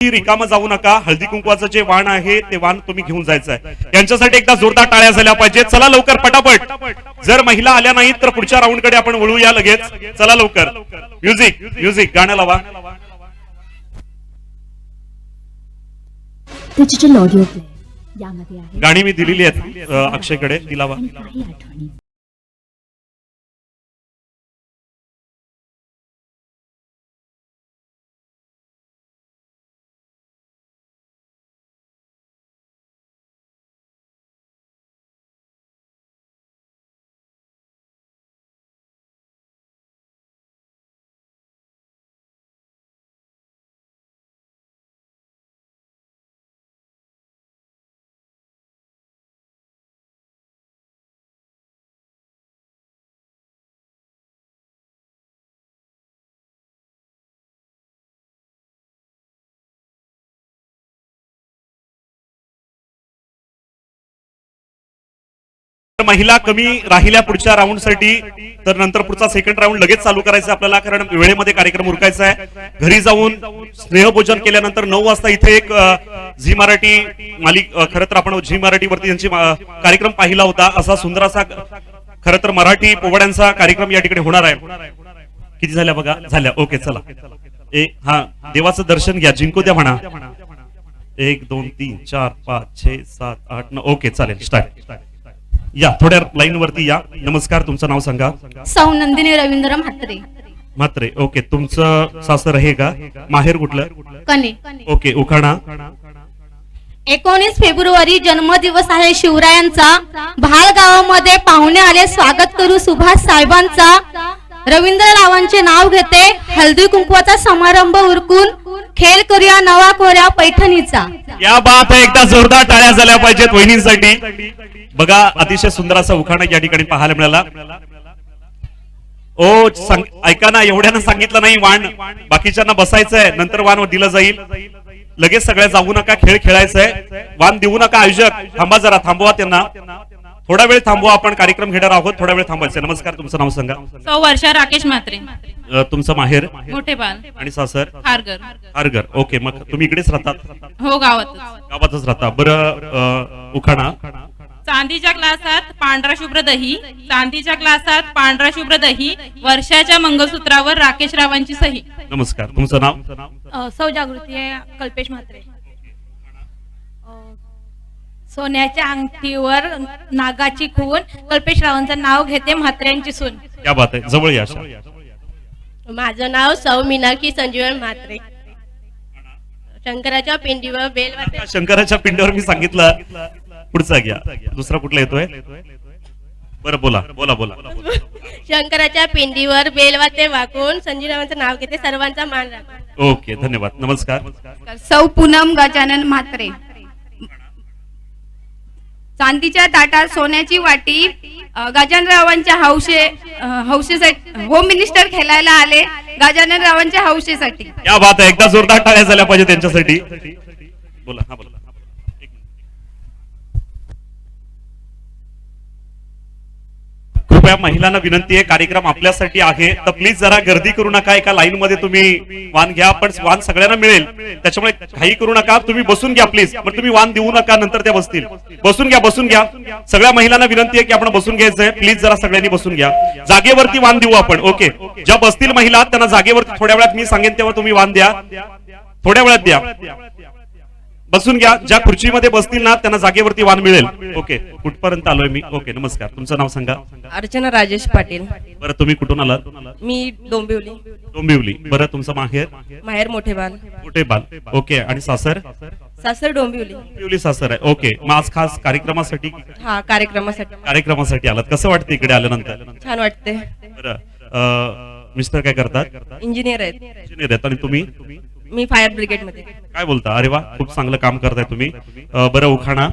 रिकामा जाऊ नका. हळदी कुंकवाचं जे वाण आहे ते वाण तुम्ही घेऊन जायचं आहे. यांच्यासाठी एकदा जोरदार टाळ्या झाल्या पाहिजेत. चला लवकर पटापट. जर महिला आल्या नाहीत तर पुढच्या राऊंड कडे आपण वळूया लगेच. चला लवकर. म्युझिक म्युझिक गाणं लावा. डिजिटल ऑडिओ प्ले यामध्ये आहे गाणी मी दिलेली आहेत अक्षयकडे, ती लावा. आणि काही आठवणी. महिला कमी राहिल्या पुढच्या राऊंड साठी, तर नंतर पुढचा सेकंड राऊंड लगेच चालू करायचा आपल्याला, कारण वेळेमध्ये कार्यक्रम उरकायचा आहे. घरी जाऊन स्नेहभोजन केल्यानंतर 9 वाजता इथे एक झी मराठी खरं तर आपण झी मराठी वरती यांची कार्यक्रम पाहिला होता. असा सुंदर असा खरं तर मराठी पोवाड्यांचा कार्यक्रम या ठिकाणी होणार आहे. किती झाल्या बघा? झाल्या. ओके चला. हा देवाचं दर्शन घ्या, जिंकू द्या म्हणा. 1 2 3 4 5 6 7 8 9. ओके चालेल, स्टार्ट. या थोड्या लाईन वरती या. नमस्कार, तुमचं नाव सांगा. सौ नंदिनी रवींद्र म्हात्रे. म्हात्रे. ओके, तुमचं सासर आहे का? माहेर कुठलं? कने. ओके, उखाणा. 19 फेब्रुवारी जन्मदिवस आहे शिवरायांचा. भाल गावामध्ये पाहुणे आले, स्वागत करू सुभाष साहेबांचा. रवींद्ररावांचे नाव घेते, हळदी कुंकवाचा समारंभ उरकून खेळ करूया नवा कोऱ्या पैठणीचा. या बात आहे. एकदा जोरदार टाळ्या झाल्या पाहिजेत वहिनींसाठी. बघा, अतिशय सुंदर असा उखाणा या ठिकाणी पाहायला मिळाला. ऐका ना, एवढ्यानं सांगितलं नाही वाण, बाकीच्यांना बसायचंय, नंतर वाण दिलं जाईल. लगेच सगळ्या जाऊ नका, खेळ खेळायचंय. वाण देऊ नका. आयोजक थांबा जरा, थांबवा त्यांना. थोडा वेळ थांबवा, आपण कार्यक्रम घेणार आहोत. थोडा वेळ थांबायचं. नमस्कार, तुमचं नाव सांगा. सौ वर्षा राकेश म्हात्रे. तुमचं माहेर? मोठेबाल. आणि सासर? हारगर. हारगर. ओके, मग तुम्ही इकडेच राहतात? हो, गावातच राहता. बरं, उखाणा. चांदीच्या ग्लासात पांढरा शुभ्र दही, चांदीच्या ग्लासात पांढरा शुभ्र दही, वर्षाच्या मंगळसूत्रावर राकेश रावांची सही. नमस्कार, तुमचं नाव? सौ जागृती आहे, कल्पेश म्हात्रे. सोन्याच्या अंगठीवर नागाची खून, कल्पेश रावांचं नाव घेते, म्हात्र्यांची सून. क्या बात आहे. जवळ या. माझं नाव सौ मीनाक्षी संजीवन म्हात्रे. शंकराच्या पिंडीवर बेलवाते. शंकराच्या पिंडीवर मी सांगितलं. पुढचा घ्या. दुसरा कुठला येतोय? बरं, बोला बोला बोला. शंकराच्या पिंडीवर बेलवाते वाकून संजीवरावांचं नाव घेते, सर्वांचा मान राखून. ओके, धन्यवाद. नमस्कार. सौ पूनम गजानन म्हात्रे. चांदीच्या ताटात सोन्याची वाटी, गजाननरावांच्या हौशेसाठी होम मिनिस्टर खेळायला आले, गजाननरावांच्या हौशेसाठी. या बात आहे. एकदा जोरदार टाळ्या झाल्या पाहिजे त्यांच्यासाठी. बोला. हा, बोला. कृपया महिलांना विनंती आहे, कार्यक्रम आपल्यासाठी आहे, तर प्लीज जरा गर्दी करू नका. एका लाईन मध्ये तुम्ही वाण घ्या, पण वाण सगळ्यांना मिळेल, त्याच्यामुळे काही करू नका. तुम्ही बसून घ्या प्लीज. पण तुम्ही वाण देऊ नका, नंतर त्या बसतील. बसून घ्या, बसून घ्या. सगळ्या महिलांना विनंती आहे की आपण बसून घ्यायचंय. प्लीज जरा सगळ्यांनी बसून घ्या. जागेवरती वाण देऊ आपण. ओके, ज्या बसतील महिला त्यांना जागेवरती थोड्या वेळात मी सांगेन तेव्हा तुम्ही वाण द्या. थोड्या वेळात द्या. बसून घ्या. ज्या खुर्चीमध्ये बसतील ना त्यांना जागेवरती वाण मिळेल. ओके, कुठपर्यंत आलोय मी? ओके, नमस्कार, तुमचं नाव सांगा. अर्चना राजेश पाटील. बरं, तुम्ही कुठून आलात? मी डोंबिवली. डोंबिवली. बरं, तुमचं माहेर? माहेर मोठेबाल. मोठेबाल. ओके, आणि सासर? सासर डोंबिवली. डोंबिवली सासर आहे. ओके, मग आज खास कार्यक्रमासाठी? हा, कार्यक्रमासाठी आलात. कसं वाटतं इकडे आल्यानंतर? छान वाटते. बरं, मिस्टर काय करतात? इंजिनियर आहेत. इंजिनियर आहेत. आणि तुम्ही? मी फायर ब्रिगेड मध्ये. काय बोलता? अरे वा, खूप चांगलं काम करताय तुम्ही. बरं, उखाणा.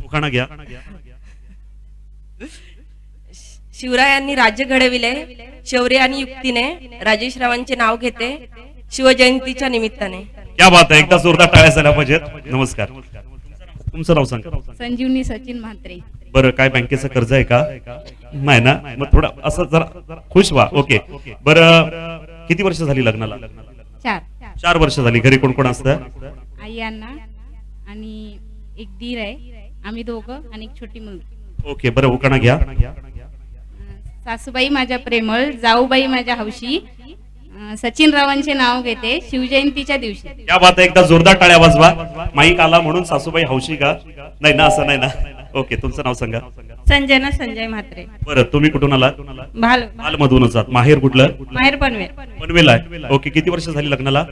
उखाणा घ्या. शिवरायांनी राज्य घडविले, शौर्य आणि युक्तीने, राजेश रावांचे नाव घेते, शिवजयंतीच्या निमित्ताने. क्या बात आहे. एकदा जोरदार टाळ्या झाल्या पाहिजेत. नमस्कार, तुमचं नाव सांगा. संजीवनी सचिन म्हात्रे. बरं, काय बँकेचं कर्ज आहे का? नाही ना? मग थोडं असं जरा खुश व्हा. ओके, बरं, किती वर्ष झाली लग्नाला? 4. 4 वर्ष झाली. घरी कोण कोण असतं? आई अण्णा आणि एक दीर आहे, आम्ही दोघं आणि एक छोटी मुलगी. ओके, बरं उखाणा घ्या. सासूबाई माझ्या प्रेमळ, जाऊबाई माझ्या हौशी, सचिन रावांचे नाव घेते शिवजयंतीच्या दिवशी. या बात आहे. एकदा जोरदार टाळ्या वाजवा. माईक आला म्हणून सासूबाई हौशी का? नाही ना, असं नाही ना. ओके, तुमचं नाव सांगा. संजना संजय म्हात्रे. बरं, तुम्ही कुठून आलात? भाल मधूनच आहात. माहेर कुठलं? माहेर पनवेल. पनवेल आहे. ओके, किती वर्ष झाली लग्नाला?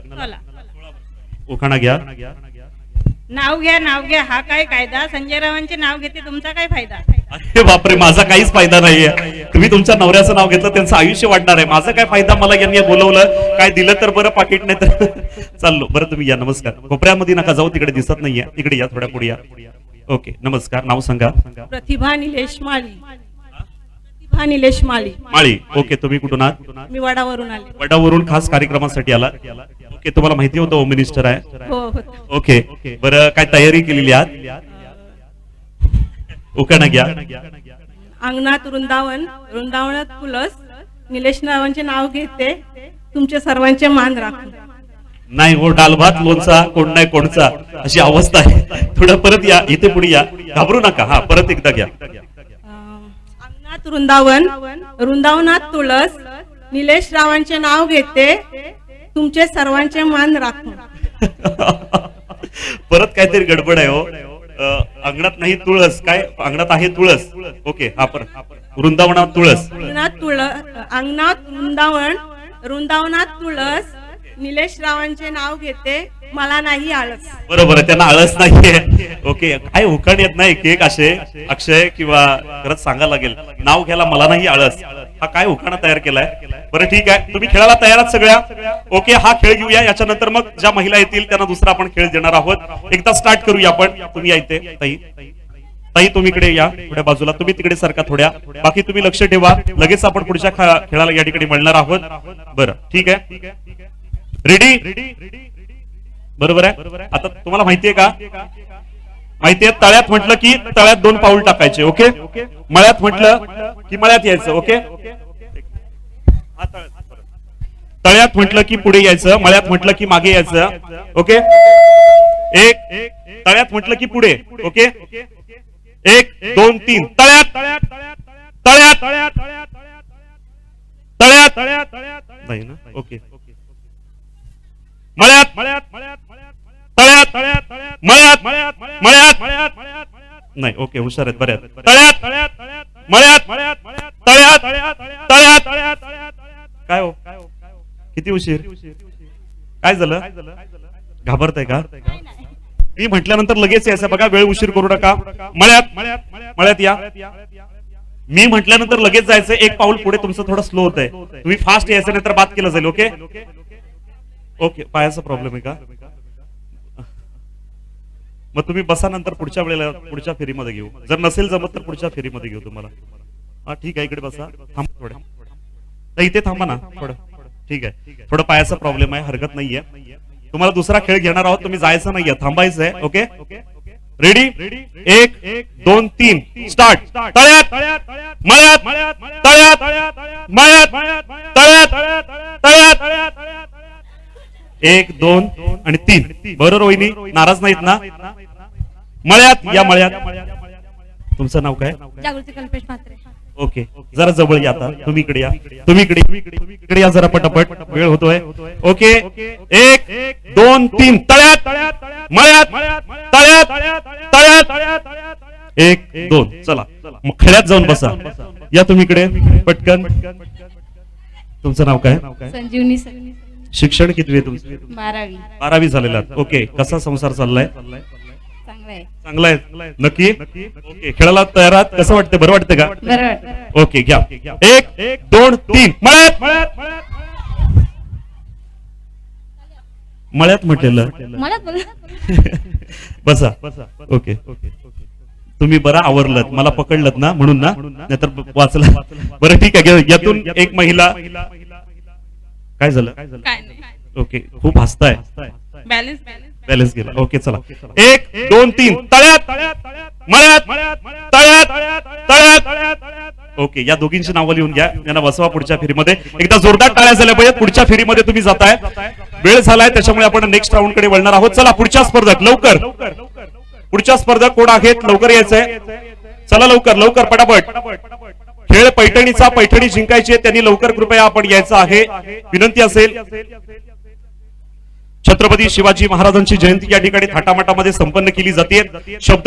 उखाणा घ्या. नाव घ्या हा काय कायदा? संजय रावांचे नाव घेते, तुमचा काय फायदा? अरे बापरे, माझा काहीच फायदा नाहीये. तुम्ही तुमच्या नवऱ्याचं नाव घेतलं, त्यांचं आयुष्य वाढणार आहे. माझा काय फायदा? मला यांनी बोलवलं, काय दिलं तर बरं, पाकिट नाही तर चाललो. बरं, तुम्ही या. नमस्कार. कोपऱ्यामध्ये नका जाऊ, तिकडे दिसत नाहीये. इकडे या, थोड्या पुढे या. ओके, नमस्कार. नाव सांगा. प्रतिभा निलेश माळी. प्रतिभा निलेश माळी. माळी. ओके, तुम्ही कुठून आहात? मी वडावरून आले. वडावरून खास कार्यक्रमासाठी आला. ओके, तुम्हाला माहिती होतं होम मिनिस्टर आहे? हो होतं. ओके, बरं, काय तयारी केलेली आहात? उखाणा घ्या. अंगणात वृंदावनात तुलस, निलेश रावांचे नाव घेते, तुमचे सर्वांचे मान राखून. नाही हो, डाल भात लोणचा कोण नाही कोणचा, अशी अवस्था आहे. थोडं परत या, इथे पुढे या, घाबरू नका. हा, परत एकदा घ्या. अंगणात वृंदावनात तुळस, निलेश रावांचे नाव घेते, तुमचे सर्वांचे मान राखून. परत काहीतरी गडबड आहे हो. अंगणात नाही तुळस, काय अंगणात आहे तुळस. ओके, हा परत. वृंदावनात तुळस. अंगणात वृंदावनात तुळस, निलेश रावांचे नाव घेते, मला नाही आळस. बरोबर आहे, त्यांना आळस नाहीये. ओके, काय उखाण येत नाही केक असे अक्षय किंवा खरंच सांगायला लागेल, नाव घ्यायला मला नाही आळस. हा काय उखाणा तयार केलाय? बरं ठीक आहे, तुम्ही खेळायला तयार आहात सगळ्या? ओके, हा खेळ घेऊया. याच्यानंतर मग ज्या महिला येतील त्यांना दुसरा आपण खेळ देणार आहोत. एकदा स्टार्ट करूया आपण. तुम्ही या इथे. ताई तुम्ही इकडे या, थोड्या बाजूला. तुम्ही तिकडे सारखा थोड्या. बाकी तुम्ही लक्ष ठेवा, लगेच आपण पुढच्या खेळाला या ठिकाणी मिळणार आहोत. बरं ठीक आहे. रेडी? बरोबर आहे. आता तुम्हाला माहितीये का? माहितीये, तळ्यात म्हटलं की तळ्यात 2 पाऊल टाकायचे. ओके, मळ्यात म्हटलं की मळ्यात यायचं. ओके, तळ्यात म्हटलं की पुढे यायचं, मळ्यात म्हटलं की मागे यायचं. ओके, एक तळ्यात म्हटलं की पुढे. ओके, 1 2 3 तळ्यात नाही ना. ओके, मळ्यात नाही. ओके, हुशार आहेत, बऱ्यात. काय हो, किती उशीर? काय झालं? घाबरताय का? मी म्हटल्यानंतर लगेच यायचं बघा, वेळ उशीर करू नका. मळ्यात या. मी म्हटल्यानंतर लगेच जायचं. 1 पाऊल पुढे. तुमचं थोडं स्लो होत आहे, तुम्ही फास्ट यायचं, नाही तर बाद केलं जाईल. ओके ओके, पायाचा प्रॉब्लेम आहे का? मग तुम्ही बसा, नंतर पुढच्या वेळेला पुढच्या फेरीमध्ये घेऊ. जर नसेल जमत तर पुढच्या फेरीमध्ये घेऊ तुम्हाला. हा ठीक आहे, इकडे बसा. थांब थोडं, इथे थांबा ना थोडं. ठीक आहे, थोडं पायाचा प्रॉब्लेम आहे, हरकत नाहीये. तुम्हाला दुसरा खेळ घेणार आहोत, तुम्ही जायचं नाहीये, थांबायचं आहे. Okay, ready? 1 2 3 स्टार्ट. तळ्यात मळ्यात 1 2 आणि 3. बरोबर वहिनी, नाराज नाहीत ना? मळ्यात या. तुमचं नाव काय? जागृती कल्पेश म्हात्रे. ओके, जरा जवळ या. आता तुम्ही इकडे या. तुम्ही इकडे या जरा, पटापट वेळ होतोय. ओके, 1 2 3 तळ्यात मळ्यात 1 2. चला मग खेळात जाऊन बसा. या तुम्ही इकडे पटकन. तुमचं नाव काय? संजीवनी शिक्षण किती आहे तुमचं? 12वी. 12वी झालेला. ओके, कसा संसार चाललाय? चांगला आहे. नक्की? ओके, खेळायला तयार आहात? कसं वाटतं? बरं वाटतं का? बरोबर. ओके, घ्या. 1 2 3 मळ्यात म्हटलेलं. बसा. ओके, तुम्ही बरं आवरलत, मला पकडलत ना म्हणून ना, नाहीतर वाचलं. बरं ठीक आहे, यातून एक महिला. काय झालं? काय नाही. ओके, खूप हसताय. बॅलन्स गेला. ओके, चला. 1 2 3 तळ्यात मळ्यात ओके, या दोघींची नावं लिहून घ्या, यांना बसवा पुढच्या फेरीमध्ये. एकदा जोरदार टाळ्या झाल्या पाहिजेत. पुढच्या फेरीमध्ये तुम्ही जाताय, वेळ झालाय, त्याच्यामुळे आपण नेक्स्ट राऊंड कडे वळणार आहोत. चला पुढच्या स्पर्धक लवकर, पुढच्या स्पर्धक कोण आहेत लवकर यायचंय. चला लवकर लवकर पटापट. खेळ पैठणीचा, पैठणी जिंकायची आहे, त्यांनी लवकर कृपया आपण यायचं आहे, विनंती असेल. छत्रपती शिवाजी महाराजांची जयंती या ठिकाणी थाटामाटामध्ये संपन्न केली जाते. शब्द